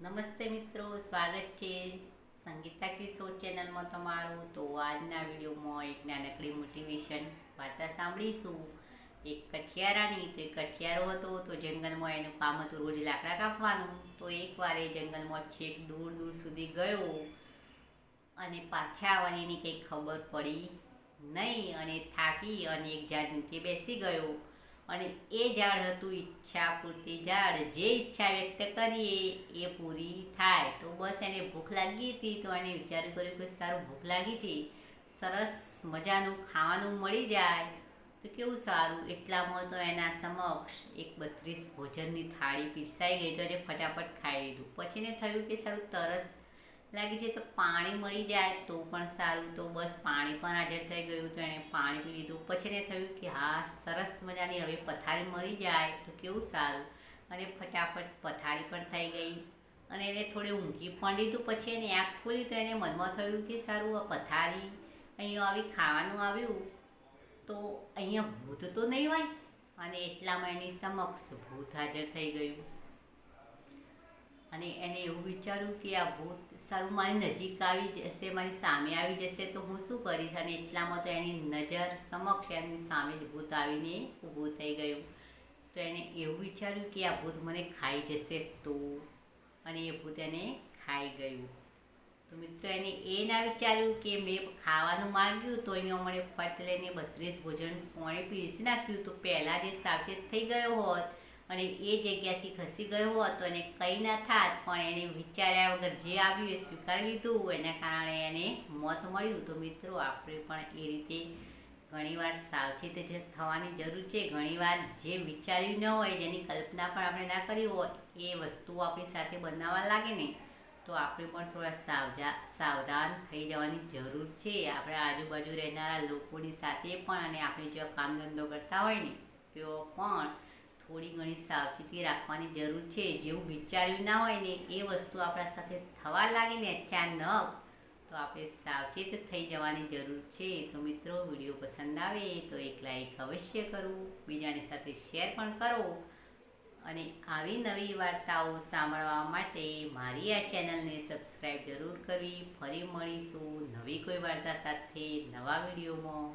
નમસ્તે મિત્રો, સ્વાગત છે સંગીતા કિશોર ચેનલમાં તમારું. તો આજના વિડીયોમાં એક નાનકડી મોટિવેશન વાર્તા સાંભળીશું. એક કઠિયારાની. તો એક કઠિયારો હતો, તો જંગલમાં એનું કામ હતું રોજ લાકડા કાપવાનું. તો એકવાર એ જંગલમાં છેક દૂર દૂર સુધી ગયો અને પાછા આવવાની એની કંઈ ખબર પડી નહીં અને થાકી અને એક ઝાડ નીચે બેસી ગયો. અને એ ઝાડ હતું ઈચ્છા પૂરતી ઝાડ. જે ઈચ્છા વ્યક્ત કરીએ એ પૂરી થાય. તો બસ એને ભૂખ લાગી હતી. તો એને વિચાર કર્યું કે સારું, ભૂખ લાગી છે, સરસ મજાનું ખાવાનું મળી જાય તો કેવું સારું. એટલામાં તો એના સમક્ષ એક 32 ભોજનની થાળી પીરસાઈ ગઈ. તો એને ફટાફટ ખાઈ લીધું. પછી એને થયું કે સારું, તરસ લાગી છે તો પાણી મળી જાય તો પણ સારું. તો બસ પાણી પણ હાજર થઈ ગયું. તો એણે પાણી પી લીધું. પછી એને થયું કે હા, સરસ મજાની હવે પથારી મળી જાય તો કેવું સારું. અને ફટાફટ પથારી પણ થઈ ગઈ અને એને થોડી ઊંઘી પણ લીધું. પછી એને આંખ ખોલી તો એને મનમાં થયું કે સારું, આ પથારી અહીંયા આવી ખાવાનું આવ્યું તો અહીંયા ભૂત તો નહીં હોય. અને એટલામાં એની સમક્ષ ભૂત હાજર થઈ ગયું. અને એને એવું વિચાર્યું કે આ ભૂત સારું મારી નજીક આવી જશે, મારી સામે આવી જશે તો હું શું કરીશ. અને એટલામાં તો એની નજર સમક્ષ એની સામે જ ભૂત આવીને ઊભું થઈ ગયું. તો એને એવું વિચાર્યું કે આ ભૂત મને ખાઈ જશે તો. અને એ ભૂત એને ખાઈ ગયું. તો મિત્રો, એને એ ના વિચાર્યું કે મેં ખાવાનું માંગ્યું તો એને મને ફટ લઈને 32 ભોજન પોણે પીરસી નાખ્યું. તો પહેલાં જે સાવચેત થઈ ગયો હોત અને એ જગ્યાથી ખસી ગયો હોત તો એને કંઈ ના થાત. પણ એને વિચાર્યા વગર જે આવ્યું એ સ્વીકારી લીધું. એના કારણે એને મોત મળ્યું. તો મિત્રો, આપણે પણ એ રીતે ઘણીવાર સાવચેત જ થવાની જરૂર છે. ઘણીવાર જે વિચાર્યું ન હોય, જેની કલ્પના પણ આપણે ના કરી હોય, એ વસ્તુઓ આપણી સાથે બનાવવા લાગે ને તો આપણે પણ થોડા સાવધાન થઈ જવાની જરૂર છે. આપણા આજુબાજુ રહેનારા લોકોની સાથે પણ અને આપણે જો કામ ધંધો કરતા હોય ને તો પણ થોડી ઘણી સાવચેતી રાખવાની જરૂર છે. જેવું વિચાર્યું ના હોય ને એ વસ્તુ આપણા સાથે થવા લાગે ને અચાનક, તો આપણે સાવચેત થઈ જવાની જરૂર છે. તો મિત્રો, વિડીયો પસંદ આવે તો એક લાઈક અવશ્ય કરવું, બીજાની સાથે શેર પણ કરો. અને આવી નવી વાર્તાઓ સાંભળવા માટે મારી આ ચેનલને સબસ્ક્રાઈબ જરૂર કરવી. ફરી મળીશું નવી કોઈ વાર્તા સાથે નવા વિડીયોમાં.